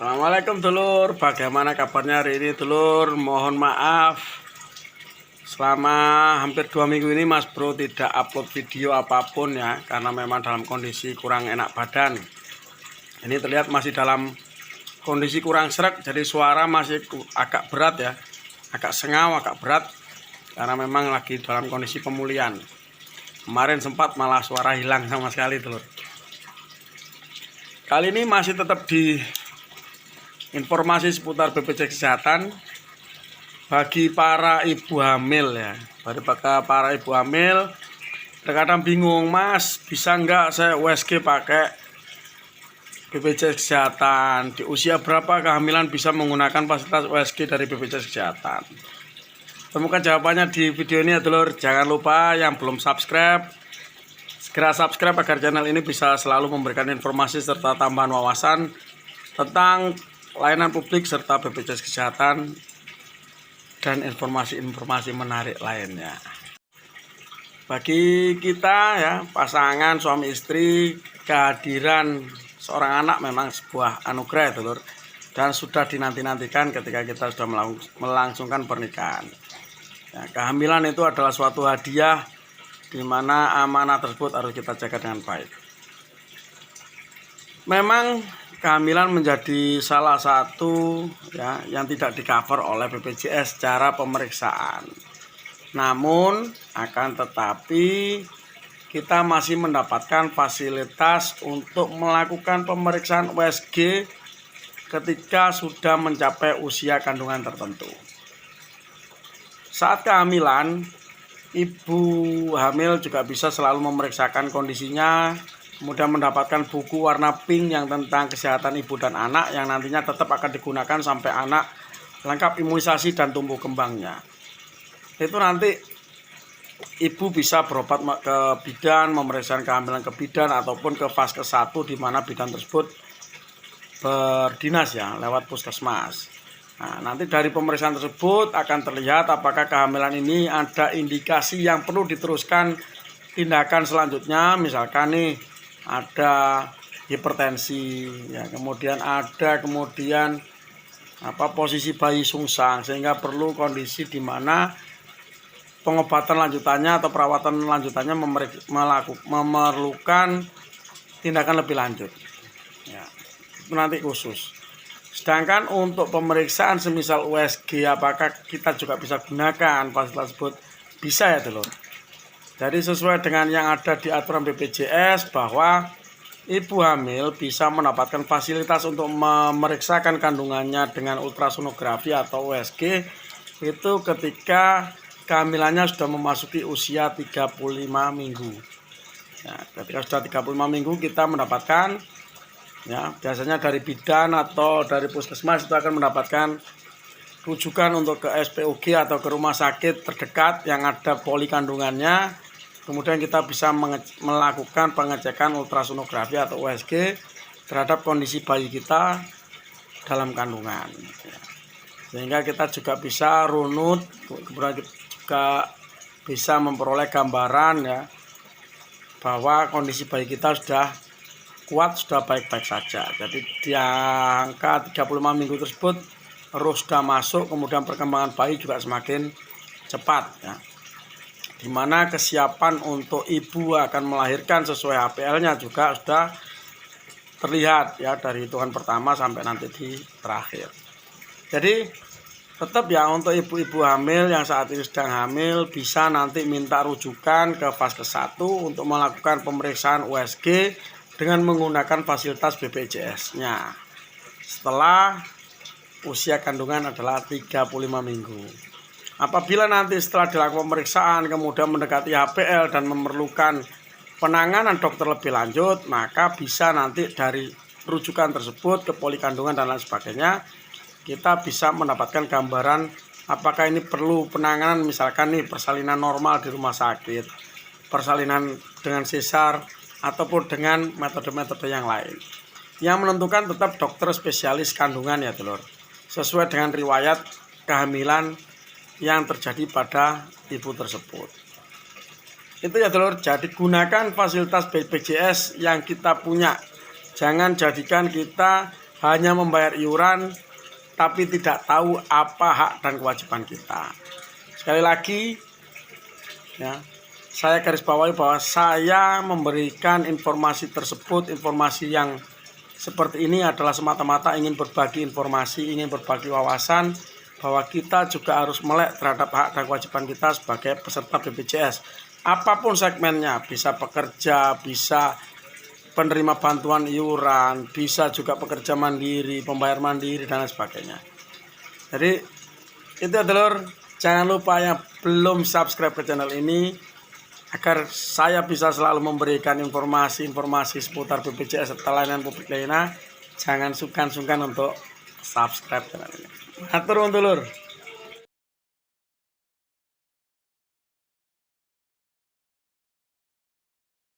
Assalamualaikum dulur, bagaimana kabarnya hari ini dulur? Mohon maaf selama hampir 2 minggu ini Mas Bro tidak upload video apapun ya, karena memang dalam kondisi kurang enak badan. Ini terlihat masih dalam kondisi kurang sreg, jadi suara masih agak berat ya, agak sengau, agak berat, karena memang lagi dalam kondisi pemulihan. Kemarin sempat malah suara hilang sama sekali dulur. Kali ini masih tetap di informasi seputar BPJS Kesehatan bagi para ibu hamil ya. Bagi para ibu hamil terkadang bingung, Mas, bisa nggak saya USG pakai BPJS Kesehatan? Di usia berapa kehamilan bisa menggunakan fasilitas USG dari BPJS Kesehatan? Temukan jawabannya di video ini ya dulur. Jangan lupa yang belum subscribe, segera subscribe agar channel ini bisa selalu memberikan informasi serta tambahan wawasan tentang layanan publik serta BPJS Kesehatan dan informasi-informasi menarik lainnya. Bagi kita ya, pasangan suami istri, kehadiran seorang anak memang sebuah anugerah ya dulur, dan sudah dinanti-nantikan ketika kita sudah melangsungkan pernikahan. Ya, kehamilan itu adalah suatu hadiah di mana amanah tersebut harus kita jaga dengan baik. Memang kehamilan menjadi salah satu ya yang tidak di-cover oleh BPJS secara pemeriksaan. Namun akan tetapi kita masih mendapatkan fasilitas untuk melakukan pemeriksaan USG ketika sudah mencapai usia kandungan tertentu. Saat kehamilan, ibu hamil juga bisa selalu memeriksakan kondisinya, kemudian mendapatkan buku warna pink yang tentang kesehatan ibu dan anak yang nantinya tetap akan digunakan sampai anak lengkap imunisasi dan tumbuh kembangnya. Itu nanti ibu bisa berobat ke bidan, memeriksa kehamilan ke bidan ataupun ke vaskes 1 di mana bidan tersebut berdinas ya lewat puskesmas. Nah, nanti dari pemeriksaan tersebut akan terlihat apakah kehamilan ini ada indikasi yang perlu diteruskan tindakan selanjutnya, misalkan nih ada hipertensi ya, kemudian posisi bayi sungsang sehingga perlu kondisi di mana pengobatan lanjutannya atau perawatan lanjutannya memerlukan tindakan lebih lanjut ya, itu nanti khusus. Sedangkan untuk pemeriksaan semisal USG, apakah kita juga bisa gunakan fasilitas tersebut? Bisa ya dulur. Jadi sesuai dengan yang ada di aturan BPJS bahwa ibu hamil bisa mendapatkan fasilitas untuk memeriksakan kandungannya dengan ultrasonografi atau USG itu ketika kehamilannya sudah memasuki usia 35 minggu. Ya, ketika sudah 35 minggu kita mendapatkan ya, biasanya dari bidan atau dari puskesmas itu akan mendapatkan rujukan untuk ke SPOG atau ke rumah sakit terdekat yang ada poli kandungannya. Kemudian kita bisa melakukan pengecekan ultrasonografi atau USG terhadap kondisi bayi kita dalam kandungan. Sehingga kita juga bisa runut, kemudian juga bisa memperoleh gambaran ya bahwa kondisi bayi kita sudah kuat, sudah baik-baik saja. Jadi di angka 35 minggu tersebut roh sudah masuk, kemudian perkembangan bayi juga semakin cepat ya. Di mana kesiapan untuk ibu akan melahirkan sesuai HPL-nya juga sudah terlihat ya dari hitungan pertama sampai nanti di terakhir. Jadi tetap ya untuk ibu-ibu hamil yang saat ini sedang hamil bisa nanti minta rujukan ke vaskes 1 untuk melakukan pemeriksaan USG dengan menggunakan fasilitas BPJS-nya setelah usia kandungan adalah 35 minggu. Apabila nanti setelah dilakukan pemeriksaan kemudian mendekati HPL dan memerlukan penanganan dokter lebih lanjut, maka bisa nanti dari rujukan tersebut ke poli kandungan dan lain sebagainya, kita bisa mendapatkan gambaran apakah ini perlu penanganan, misalkan nih persalinan normal di rumah sakit, persalinan dengan sesar, ataupun dengan metode-metode yang lain. Yang menentukan tetap dokter spesialis kandungan ya dulur, sesuai dengan riwayat kehamilan yang terjadi pada ibu tersebut. Itu ya dulur, jadi gunakan fasilitas BPJS yang kita punya. Jangan jadikan kita hanya membayar iuran tapi tidak tahu apa hak dan kewajiban kita. Sekali lagi ya, saya garis bawahi bahwa saya memberikan informasi tersebut, informasi yang seperti ini adalah semata-mata ingin berbagi informasi, ingin berbagi wawasan bahwa kita juga harus melek terhadap hak dan kewajiban kita sebagai peserta BPJS. Apapun segmennya, bisa pekerja, bisa penerima bantuan iuran, bisa juga pekerja mandiri, pembayar mandiri, dan lain sebagainya. Jadi itu adalah, jangan lupa yang belum subscribe ke channel ini agar saya bisa selalu memberikan informasi-informasi seputar BPJS serta layanan publik lainnya. Jangan sungkan-sungkan untuk subscribe channel ini. Matur nuwun dulur.